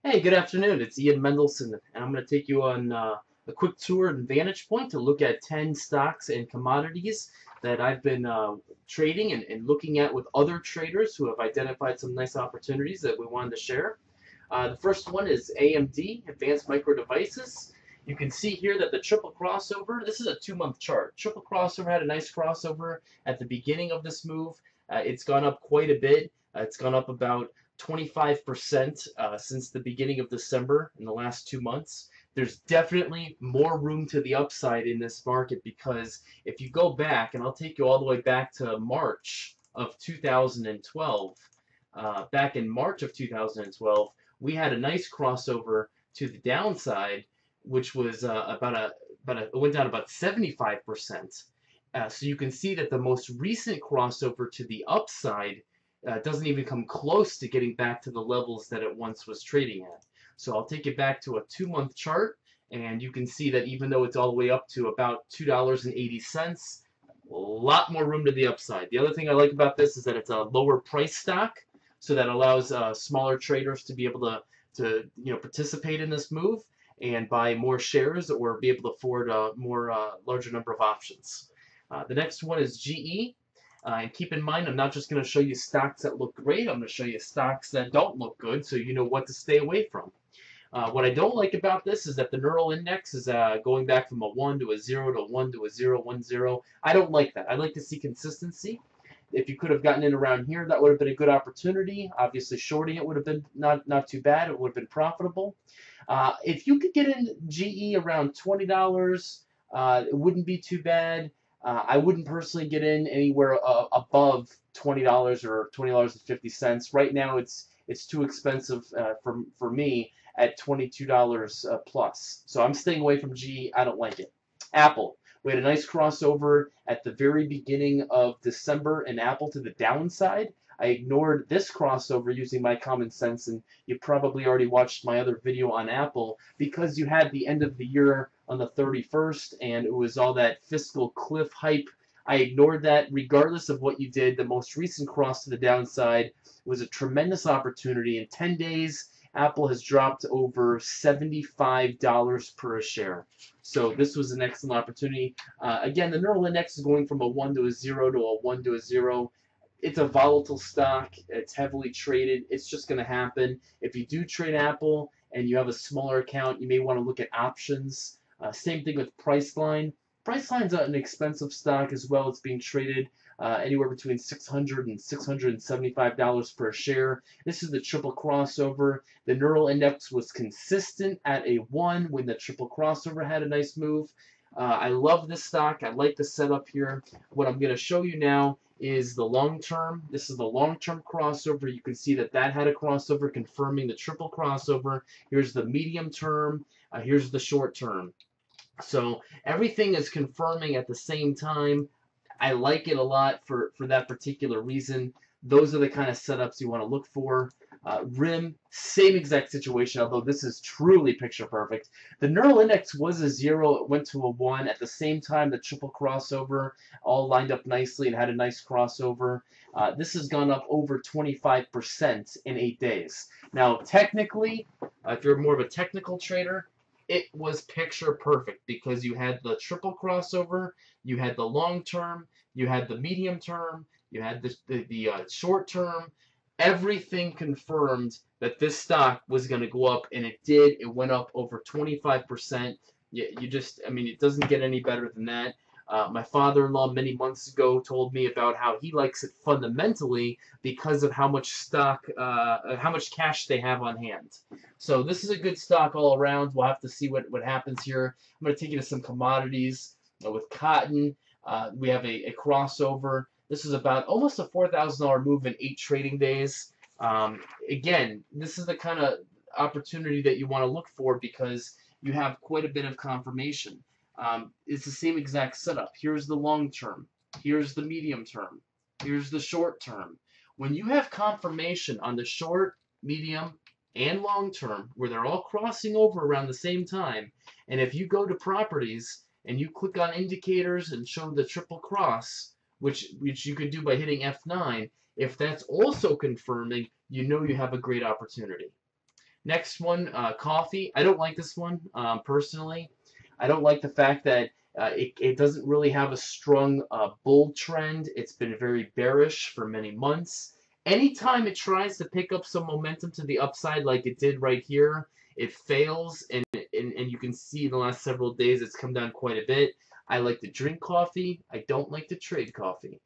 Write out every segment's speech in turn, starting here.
Hey, good afternoon. It's Ian Mendelson, and I'm going to take you on a quick tour at VantagePoint to look at 10 stocks and commodities that I've been trading and looking at with other traders who have identified some nice opportunities that we wanted to share. The first one is AMD, Advanced Micro Devices. You can see here that the triple crossover, this is a 2-month chart. Triple crossover had a nice crossover at the beginning of this move. It's gone up quite a bit. It's gone up about 25% since the beginning of December in the last 2 months. There's definitely more room to the upside in this market because if you go back, and I'll take you all the way back to March of 2012, back in March of 2012, we had a nice crossover to the downside, which was it went down about 75%. So you can see that the most recent crossover to the upside doesn't even come close to getting back to the levels that it once was trading at. So I'll take it back to a 2-month chart, and you can see that even though it's all the way up to about $2.80, a lot more room to the upside. The other thing I like about this is that it's a lower price stock, so that allows smaller traders to be able to participate in this move and buy more shares or be able to afford a larger number of options. The next one is GE. And keep in mind, I'm not just going to show you stocks that look great. I'm going to show you stocks that don't look good so you know what to stay away from. What I don't like about this is that the neural index is going back from a 1 to a 0 to a 1 to a 0, 1, 0. I don't like that. I like to see consistency. If you could have gotten in around here, that would have been a good opportunity. Obviously, shorting it would have been not too bad. It would have been profitable. If you could get in GE around $20, it wouldn't be too bad. I wouldn't personally get in anywhere above $20 or $20.50. Right now, it's too expensive for me at $22 plus. So I'm staying away from GE. I don't like it. Apple. We had a nice crossover at the very beginning of December in Apple to the downside. I ignored this crossover using my common sense, and you probably already watched my other video on Apple because you had the end of the year on the 31st, and it was all that fiscal cliff hype. I ignored that regardless of what you did. The most recent cross to the downside was a tremendous opportunity. In 10 days, Apple has dropped over $75 per share. So this was an excellent opportunity. Again, the neural index is going from a 1 to a 0 to a 1 to a 0. It's a volatile stock. It's heavily traded. It's just going to happen. If you do trade Apple and you have a smaller account, you may want to look at options. Same thing with Priceline. Priceline's an expensive stock as well. It's being traded anywhere between $600 and $675 per share. This is the triple crossover. The neural index was consistent at a 1 when the triple crossover had a nice move. I love this stock. I like the setup here. What I'm going to show you now is the long term. This is the long term crossover. You can see that had a crossover confirming the triple crossover. Here's the medium term. Here's the short term. So everything is confirming at the same time. I like it a lot for that particular reason. Those are the kind of setups you want to look for. RIM, same exact situation, although this is truly picture perfect. The neural index was a 0. It went to a 1. At the same time, the triple crossover all lined up nicely and had a nice crossover. This has gone up over 25% in 8 days. Now, technically, if you're more of a technical trader, it was picture perfect because you had the triple crossover, you had the long term, you had the medium term, you had the short term. Everything confirmed that this stock was going to go up, and it did. It went up over 25%. I mean, it doesn't get any better than that. My father-in-law many months ago told me about how he likes it fundamentally because of how much how much cash they have on hand. So this is a good stock all around. We'll have to see what happens here. I'm going to take you to some commodities with cotton. We have a crossover. This is about almost a $4,000 move in 8 trading days. Again, this is the kind of opportunity that you want to look for because you have quite a bit of confirmation. It's the same exact setup. Here's the long term. Here's the medium term. Here's the short term. When you have confirmation on the short, medium, and long term, where they're all crossing over around the same time, and if you go to properties and you click on indicators and show the triple cross, which you can do by hitting F9, if that's also confirming, you know you have a great opportunity. Next one, coffee. I don't like this one personally. I don't like the fact that it doesn't really have a strong bull trend. It's been very bearish for many months. Anytime it tries to pick up some momentum to the upside like it did right here, it fails, and you can see in the last several days it's come down quite a bit. I like to drink coffee. I don't like to trade coffee.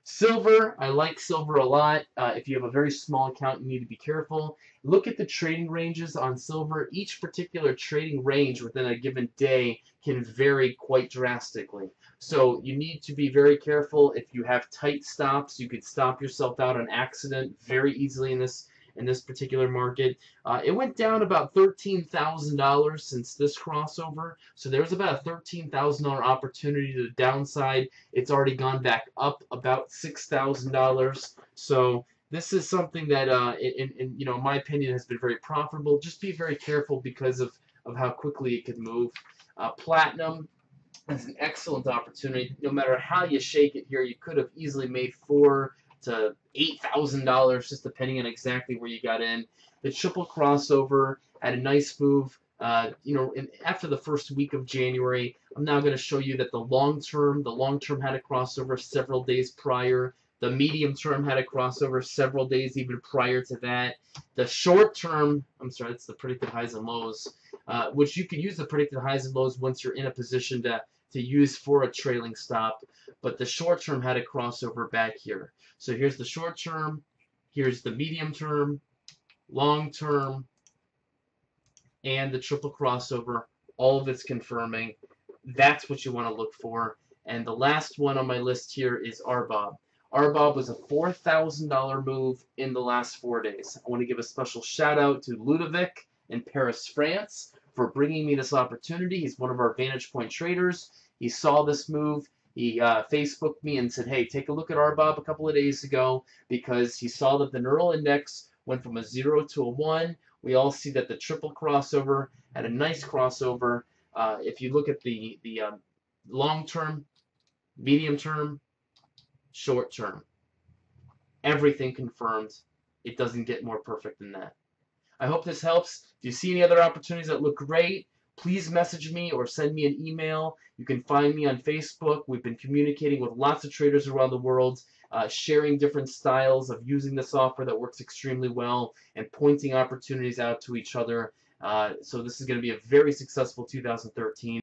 Silver, I like silver a lot. If you have a very small account, you need to be careful. Look at the trading ranges on silver. Each particular trading range within a given day can vary quite drastically. So you need to be very careful. If you have tight stops, you could stop yourself out on accident very easily in this particular market. It went down about $13,000 since this crossover. So there's about a $13,000 opportunity to the downside. It's already gone back up about $6,000. So this is something that, in my opinion, has been very profitable. Just be very careful because of how quickly it could move. Platinum is an excellent opportunity. No matter how you shake it here, you could have easily made $4,000 to $8,000, just depending on exactly where you got in. The triple crossover had a nice move. After the first week of January, I'm now going to show you that the long term had a crossover several days prior. The medium term had a crossover several days even prior to that. The short term, I'm sorry, that's the predicted highs and lows, which you can use the predicted highs and lows once you're in a position to use for a trailing stop. But the short term had a crossover back here. So here's the short term, here's the medium term, long term, and the triple crossover. All of it's confirming. That's what you want to look for. And the last one on my list here is RBOB. RBOB was a $4,000 move in the last 4 days. I want to give a special shout out to Ludovic in Paris, France, for bringing me this opportunity. He's one of our VantagePoint traders. He saw this move. He Facebooked me and said, hey, take a look at RBOB a couple of days ago, because he saw that the neural index went from a 0 to a 1. We all see that the triple crossover had a nice crossover. If you look at the long term, medium term, short term, everything confirmed. It doesn't get more perfect than that. I hope this helps. If you see any other opportunities that look great, please message me or send me an email. You can find me on Facebook. We've been communicating with lots of traders around the world, sharing different styles of using the software that works extremely well and pointing opportunities out to each other. So this is going to be a very successful 2013.